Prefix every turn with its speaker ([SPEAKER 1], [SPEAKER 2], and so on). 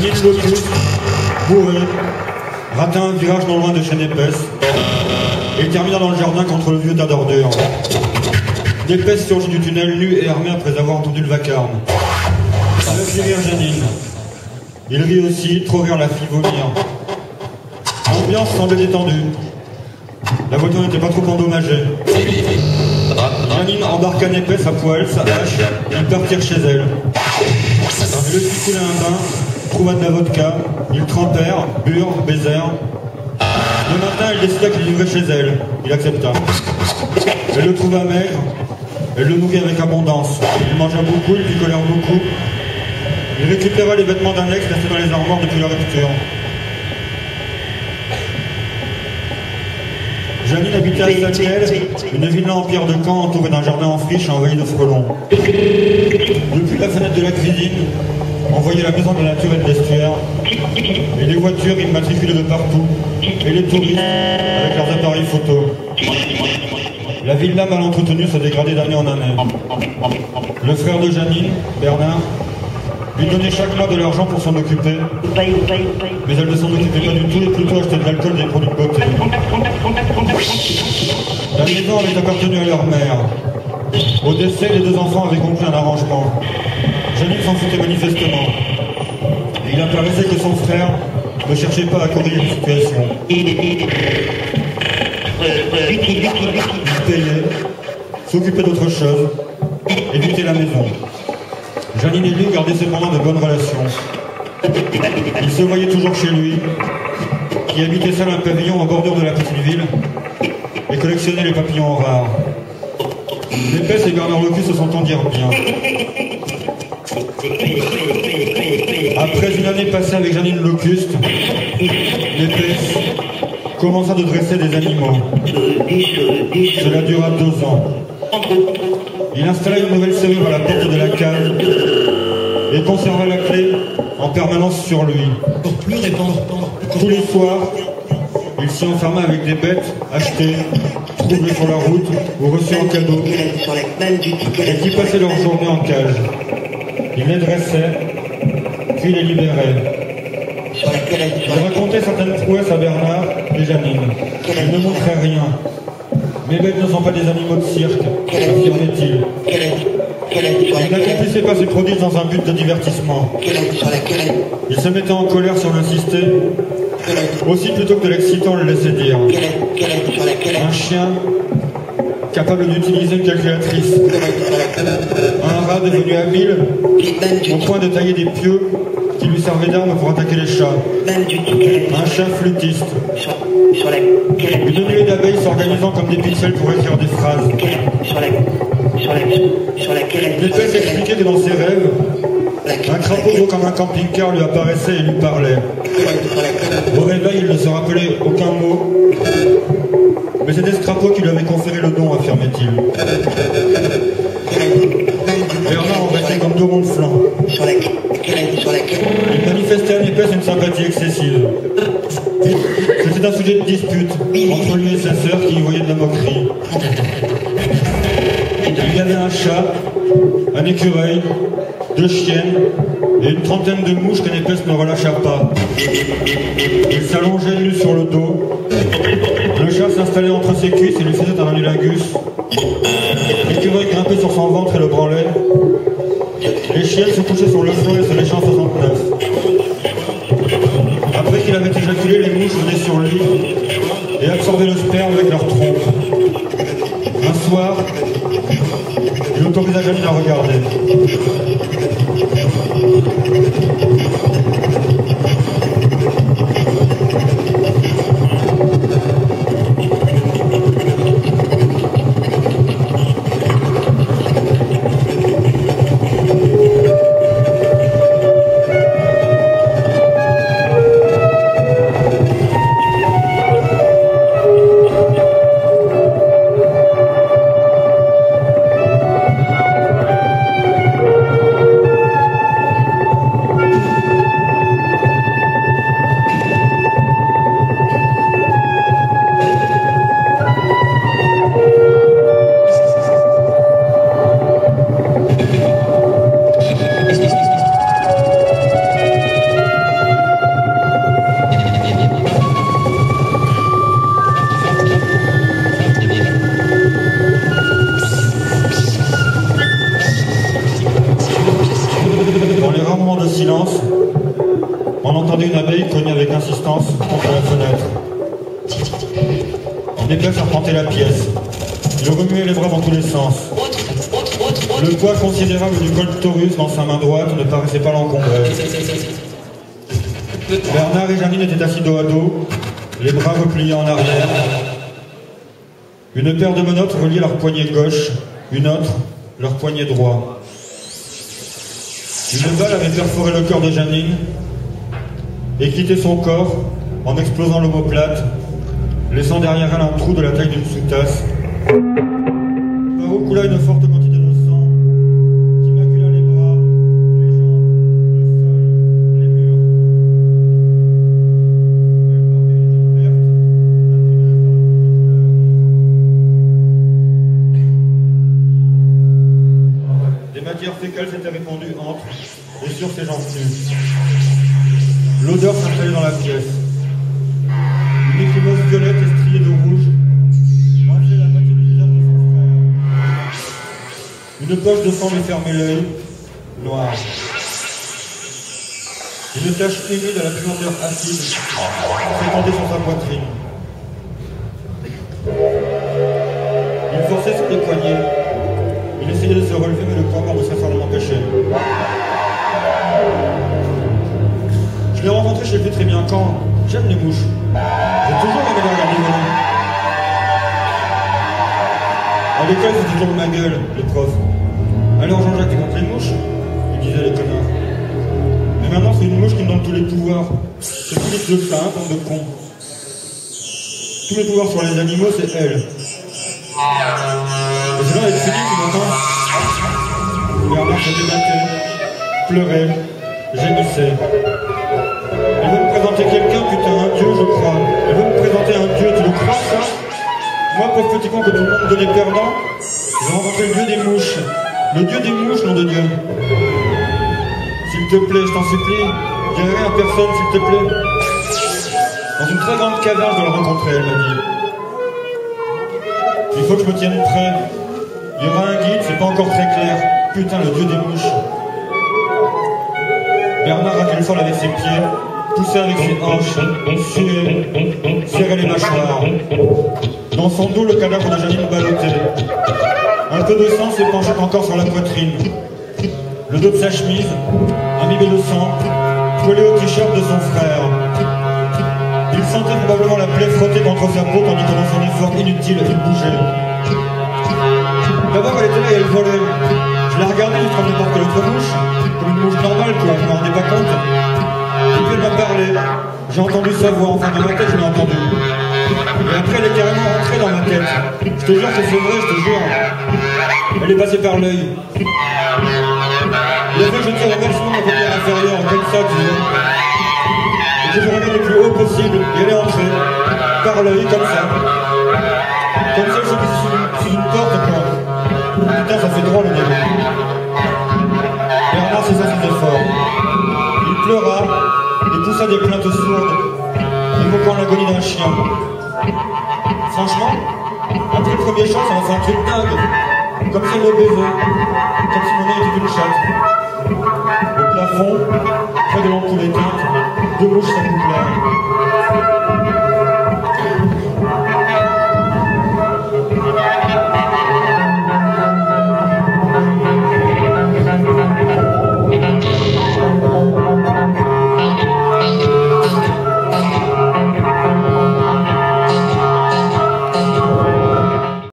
[SPEAKER 1] Janine Locus, bourré, rata un virage non loin de Chêne épaisse et termina dans le jardin contre le vieux tas d'ordures. D'épaisse surgit du tunnel, nue et armée après avoir entendu le vacarme. Le fit rire Janine. Il rit aussi, trop rire la fit vomir. L'ambiance semblait détendue. La voiture n'était pas trop endommagée. Janine embarqua Népès à poil, sa hache, ils partirent chez elle. Elle le fit couler un bain, trouva de la vodka, ils trempèrent, burent, baisèrent. Le matin, elle décida qu'il vivrait chez elle. Il accepta. Elle le trouva maigre, elle le nourrit avec abondance. Il mangea beaucoup, ils picolèrent beaucoup. Il récupéra les vêtements d'un ex restés dans les armoires depuis la rupture. Janine habitait à Saniel, une villa en pierre de camp entourée d'un jardin en friche envahi de frelons. Depuis la fenêtre de la cuisine, on voyait la maison de la nature et de l'estuaire, et les voitures immatriculées de partout, et les touristes avec leurs appareils photo. La villa mal entretenue se dégradait d'année en année. Le frère de Janine, Bernard, lui donnait chaque mois de l'argent pour s'en occuper, mais elle ne s'en occupait pas du tout et plutôt achetait de l'alcool et des produits de beauté. La maison avait appartenu à leur mère. Au décès, les deux enfants avaient conclu un arrangement. Janine s'en foutait manifestement. Et il apparaissait que son frère ne cherchait pas à corriger la situation. Il payait, s'occupait d'autre chose, évitait la maison. Janine et lui gardaient cependant de bonnes relations. Il se voyait toujours chez lui, qui habitait seul un pavillon en bordure de la petite ville et collectionnait les papillons rares. Népès et Bernard Locus se s'entendirent bien. Après une année passée avec Janine Locuste, Népès commença de dresser des animaux. Cela dura 2 ans. Il installa une nouvelle serrure à la porte de la cage et conserva la clé en permanence sur lui. Tous les soirs, il s'y enferma avec des bêtes achetées, trouvées sur la route ou reçues en cadeau, et qui passaient leur journée en cage. Il les dressait, puis les libérait. Il racontait certaines prouesses à Bernard et Janine. Il ne montrait rien. Mes bêtes ne sont pas des animaux de cirque, affirmait-il. Il n'accomplissait pas ses prodiges dans un but de divertissement. Il se mettait en colère si on insistait. Aussi, plutôt que de l'exciter, on le laissait dire. Un chien capable d'utiliser une calculatrice. Un rat devenu habile au point de tailler des pieux qui lui servaient d'armes pour attaquer les chats. Un chat flûtiste. Une nuée d'abeilles s'organisant comme des pixels pour écrire des phrases. Népès expliquait que dans ses rêves, un crapaud gros comme un camping-car lui apparaissait et lui parlait. Au réveil, il ne se rappelait aucun mot, mais c'était ce crapaud qui lui avait conféré le don, affirmait-il. Bernard en restait comme 2 ronds de flanc. Il manifestait à Népès une sympathie excessive. C'était un sujet de dispute entre lui et sa sœur qui y voyait de la moquerie. Il y avait un chat, un écureuil, 2 chiennes et une trentaine de mouches que Népès ne relâcha pas. Il s'allongeait nu sur le dos. Le chat s'installait entre ses cuisses et lui faisait un anulingus. L'écureuil grimpait sur son ventre et le branlait. Les chiennes se couchaient sur le flanc et se léchaient en 69. Après qu'il avait éjaculé, les mouches venaient sur lui et absorbaient le sperme avec leur trompe. Un soir, il autorisa Janine à regarder. silence, on entendait une abeille cogner avec insistance contre la fenêtre. Une épaisse arpentait la pièce. Il remuait les bras dans tous les sens. Le poids considérable du Colt Taurus dans sa main droite ne paraissait pas l'encombrer. Bernard et Janine étaient assis dos à dos, les bras repliés en arrière. Une paire de menottes reliait leur poignet gauche, une autre, leur poignet droit. Une balle avait perforé le cœur de Janine et quitté son corps en explosant l'omoplate, laissant derrière elle un trou de la taille d'une sous-tasse. Par où coula une forte quantité de sang qui macula les bras, les jambes, le sol, les murs. Elle portait une verte, imprimée de couleurs. Des matières fécales s'étaient répandues entre et sur ses jambes nues. L'odeur s'installait dans la pièce. Une écumose violette et striée de rouge mangeait la moitié du visage de son frère. Une poche de sang lui fermait l'œil, noir. Une tache humide à la puanteur acide s'étendait sur sa poitrine. Il forçait sur les poignets. Il essayait de se relever, mais le poids mort de sa femme l'empêchait. Je l'ai rencontré, je ne sais plus très bien quand. J'aime les mouches. J'ai toujours aimé les regarder voler. À l'école, c'était toujours de ma gueule, les profs. Alors Jean-Jacques, t'es contre les mouches? Ils disaient les connards. Mais maintenant, c'est une mouche qui me donne tous les pouvoirs. C'est Philippe de Flin, bande de cons. Tous mes pouvoirs sur les animaux, c'est elle. Et c'est là avec Philippe qui m'entend. Bernard se débattait, pleurait, gémissait. Elle veut me présenter quelqu'un, putain, un dieu, je crois. Elle veut me présenter un dieu, tu le crois, ça? Moi, pauvre petit con que tout le monde donnait perdant, j'ai rencontré le dieu des mouches. Le dieu des mouches, nom de Dieu. S'il te plaît, je t'en supplie, dis rien à personne, s'il te plaît. Dans une très grande caverne, je dois le rencontrer, elle m'a dit. Il faut que je me tienne prêt. Il y aura un guide, c'est pas encore très clair. Putain, le dieu des mouches. Bernard raquait le sol avec ses pieds, poussait avec ses hanches, suait, serrait les mâchoires. Dans son dos, le cadavre de Janine ballottait. Un peu de sang s'épanchait encore sur la poitrine. Le dos de sa chemise, imbibé de sang, collé au t-shirt de son frère. Il sentait probablement la plaie frotter contre sa peau tandis que dans son effort inutile, il bougeait. D'abord, elle était là et elle volait. Je l'ai regardée juste comme n'importe quelle autre mouche, comme une mouche normale, quoi, je m'en rendais pas compte. Et puis elle m'a parlé. J'ai entendu sa voix, enfin dans ma tête, je l'ai entendue. Et après, elle est carrément rentrée dans ma tête. Je te jure que c'est vrai, je te jure. Elle est passée par l'œil. Il a fait que je tire au maximum ma paupière inférieure, comme ça, tu vois. Et que je regarde le plus haut possible, et elle est entrée. Par l'œil, comme ça. Comme ça, je suis sous une porte, quoi. Putain, ça fait drôle, le début. Bernard cessa ses efforts. Il pleura et poussa des plaintes sourdes, évoquant l'agonie d'un chien. Franchement, après le premier chant, ça m'a fait un truc dingue. Comme si elle me baisait, comme si mon nez était une chatte. Au plafond, près de l'ampoule éteinte, deux mouches s'accouplèrent.